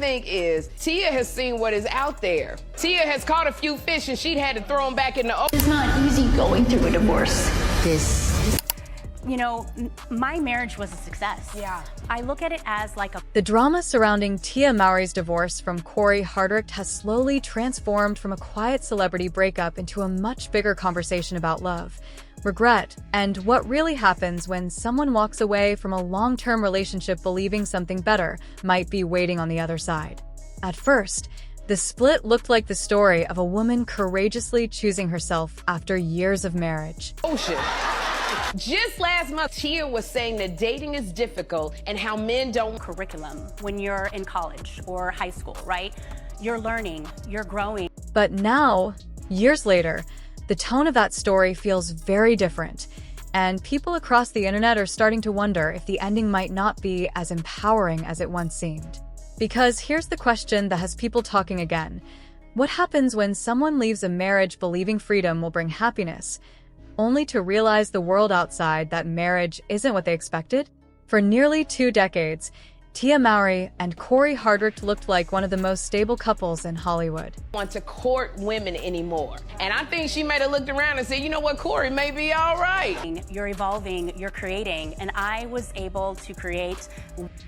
think is Tia has seen what is out there. Tia has caught a few fish and she'd had to throw them back in the ocean. It's not easy going through a divorce. You know, my marriage was a success. Yeah. I look at it as like a... The drama surrounding Tia Mowry's divorce from Cory Hardrict has slowly transformed from a quiet celebrity breakup into a much bigger conversation about love, regret, and what really happens when someone walks away from a long-term relationship believing something better might be waiting on the other side. At first, the split looked like the story of a woman courageously choosing herself after years of marriage. Ocean. Just last month, Tia was saying that dating is difficult and how men don't... Curriculum when you're in college or high school, right? You're learning, you're growing. But now, years later, the tone of that story feels very different, and people across the internet are starting to wonder if the ending might not be as empowering as it once seemed. Because here's the question that has people talking again. What happens when someone leaves a marriage believing freedom will bring happiness, only to realize the world outside that marriage isn't what they expected? For nearly 2 decades, Tia Mowry and Cory Hardrict looked like one of the most stable couples in Hollywood. Want to court women anymore. And I think she might have looked around and said, you know what, Cory may be all right. You're evolving, you're creating, and I was able to create...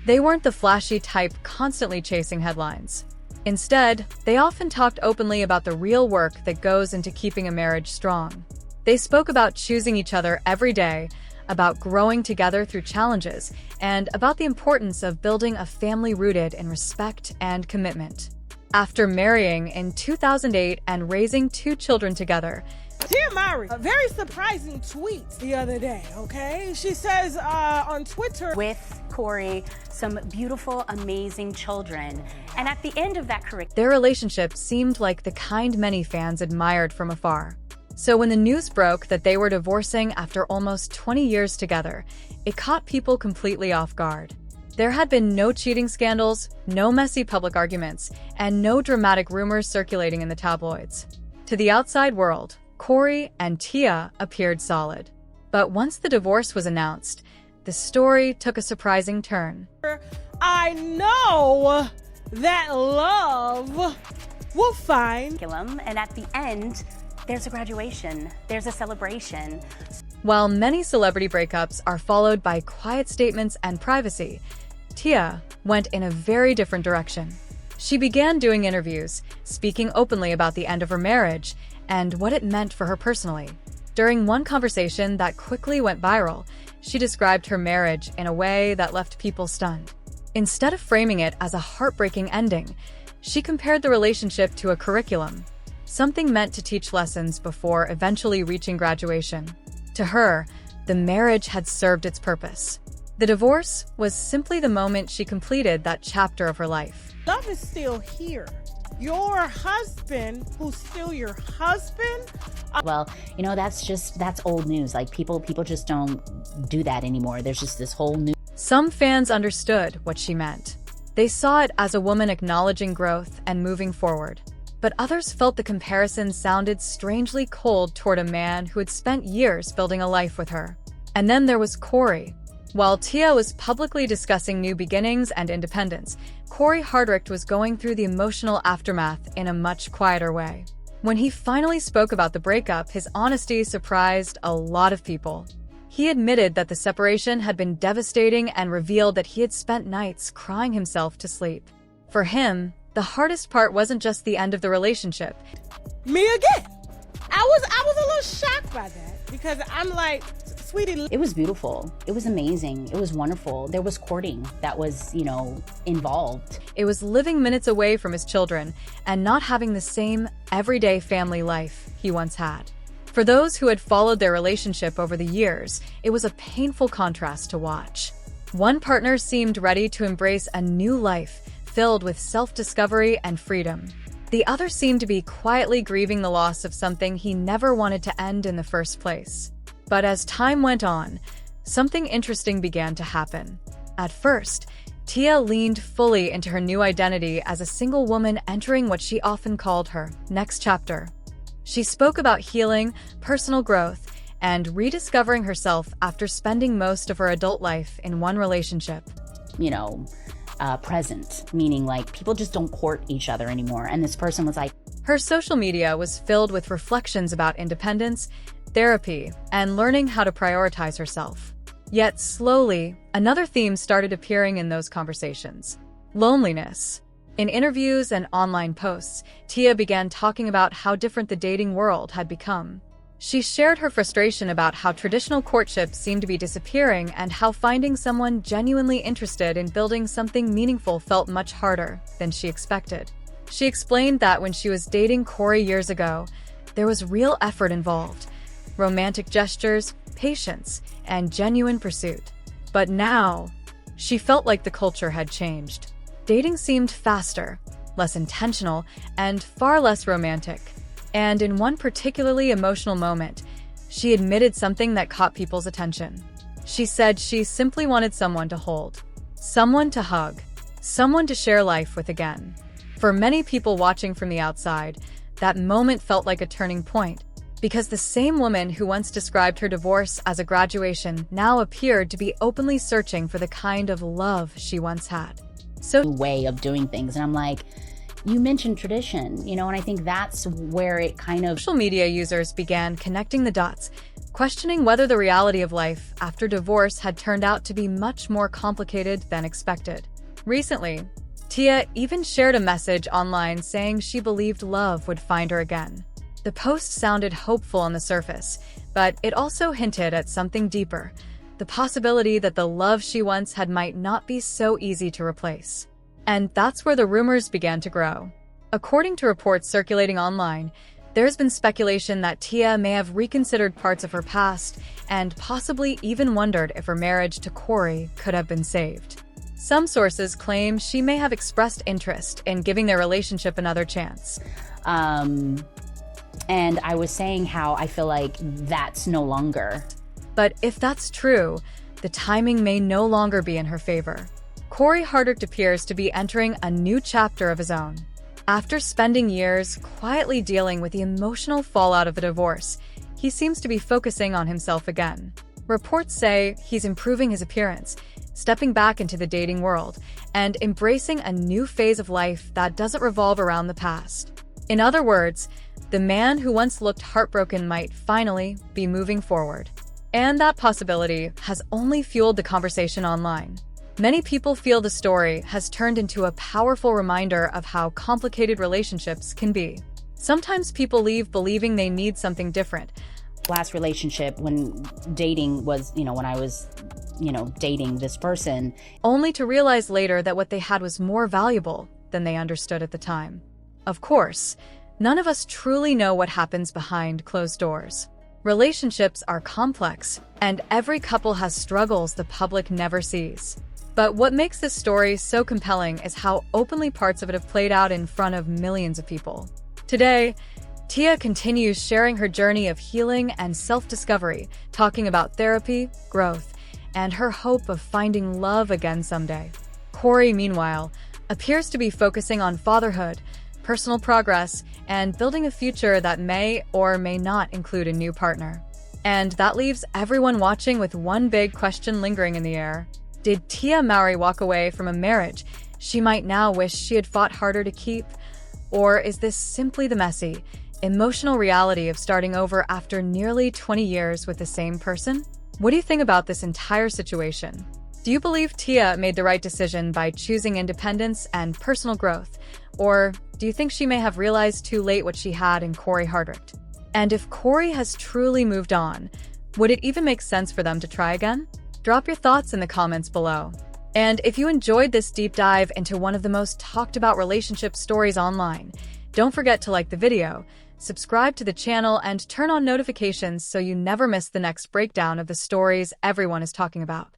They weren't the flashy type constantly chasing headlines. Instead, they often talked openly about the real work that goes into keeping a marriage strong. They spoke about choosing each other every day, about growing together through challenges, and about the importance of building a family rooted in respect and commitment. After marrying in 2008 and raising 2 children together, Tia Mowry, a very surprising tweet the other day, okay? She says on Twitter... With Cory, some beautiful, amazing children. And at the end of that curriculum... Their relationship seemed like the kind many fans admired from afar. So when the news broke that they were divorcing after almost 20 years together, it caught people completely off guard. There had been no cheating scandals, no messy public arguments, and no dramatic rumors circulating in the tabloids. To the outside world, Cory and Tia appeared solid. But once the divorce was announced, the story took a surprising turn. I know that love will find... And at the end, there's a graduation, there's a celebration. While many celebrity breakups are followed by quiet statements and privacy, Tia went in a very different direction. She began doing interviews, speaking openly about the end of her marriage and what it meant for her personally. During one conversation that quickly went viral, she described her marriage in a way that left people stunned. Instead of framing it as a heartbreaking ending, she compared the relationship to a curriculum, something meant to teach lessons before eventually reaching graduation. To her, the marriage had served its purpose. The divorce was simply the moment she completed that chapter of her life. Love is still here. Your husband, who's still your husband... Well, you know, that's old news. Like, people just don't do that anymore. There's just this whole new... Some fans understood what she meant. They saw it as a woman acknowledging growth and moving forward. But others felt the comparison sounded strangely cold toward a man who had spent years building a life with her. And then there was Cory. While Tia was publicly discussing new beginnings and independence, Cory Hardrict was going through the emotional aftermath in a much quieter way. When he finally spoke about the breakup, his honesty surprised a lot of people. He admitted that the separation had been devastating and revealed that he had spent nights crying himself to sleep. For him, the hardest part wasn't just the end of the relationship. Me again. I was a little shocked by that because I'm like, sweetie. It was beautiful. It was amazing. It was wonderful. There was courting that was, involved. It was living minutes away from his children and not having the same everyday family life he once had. For those who had followed their relationship over the years, it was a painful contrast to watch. One partner seemed ready to embrace a new life, filled with self-discovery and freedom. The other seemed to be quietly grieving the loss of something he never wanted to end in the first place. But as time went on, something interesting began to happen. At first, Tia leaned fully into her new identity as a single woman entering what she often called her next chapter. She spoke about healing, personal growth, and rediscovering herself after spending most of her adult life in one relationship. present, meaning like people just don't court each other anymore. And this person was like, Her social media was filled with reflections about independence, therapy, and learning how to prioritize herself. Yet slowly, another theme started appearing in those conversations: loneliness. In interviews and online posts, Tia began talking about how different the dating world had become. She shared her frustration about how traditional courtship seemed to be disappearing and how finding someone genuinely interested in building something meaningful felt much harder than she expected. She explained that when she was dating Cory years ago, there was real effort involved: romantic gestures, patience, and genuine pursuit. But now, she felt like the culture had changed. Dating seemed faster, less intentional, and far less romantic. And in one particularly emotional moment, she admitted something that caught people's attention. She said she simply wanted someone to hold, someone to hug, someone to share life with again. For many people watching from the outside, that moment felt like a turning point, because the same woman who once described her divorce as a graduation now appeared to be openly searching for the kind of love she once had. way of doing things. And I'm like, you mentioned tradition, and I think that's where it kind of... Social media users began connecting the dots, questioning whether the reality of life after divorce had turned out to be much more complicated than expected. Recently, Tia even shared a message online saying she believed love would find her again. The post sounded hopeful on the surface, but it also hinted at something deeper: the possibility that the love she once had might not be so easy to replace. And that's where the rumors began to grow. According to reports circulating online, there's been speculation that Tia may have reconsidered parts of her past and possibly even wondered if her marriage to Cory could have been saved. Some sources claim she may have expressed interest in giving their relationship another chance. And I was saying how I feel like that's no longer. But if that's true, the timing may no longer be in her favor. Cory Hardrict appears to be entering a new chapter of his own. After spending years quietly dealing with the emotional fallout of a divorce, he seems to be focusing on himself again. Reports say he's improving his appearance, stepping back into the dating world, and embracing a new phase of life that doesn't revolve around the past. In other words, the man who once looked heartbroken might finally be moving forward. And that possibility has only fueled the conversation online. Many people feel the story has turned into a powerful reminder of how complicated relationships can be. Sometimes people leave believing they need something different. Last relationship, when dating was, when I was, dating this person, only to realize later that what they had was more valuable than they understood at the time. Of course, none of us truly know what happens behind closed doors. Relationships are complex, and every couple has struggles the public never sees. But what makes this story so compelling is how openly parts of it have played out in front of millions of people. Today, Tia continues sharing her journey of healing and self-discovery, talking about therapy, growth, and her hope of finding love again someday. Cory, meanwhile, appears to be focusing on fatherhood, personal progress, and building a future that may or may not include a new partner. And that leaves everyone watching with one big question lingering in the air. Did Tia Mowry walk away from a marriage she might now wish she had fought harder to keep? Or is this simply the messy, emotional reality of starting over after nearly 20 years with the same person? What do you think about this entire situation? Do you believe Tia made the right decision by choosing independence and personal growth? Or do you think she may have realized too late what she had in Cory Hardrict? And if Cory has truly moved on, would it even make sense for them to try again? Drop your thoughts in the comments below. And if you enjoyed this deep dive into one of the most talked about relationship stories online, don't forget to like the video, subscribe to the channel, and turn on notifications so you never miss the next breakdown of the stories everyone is talking about.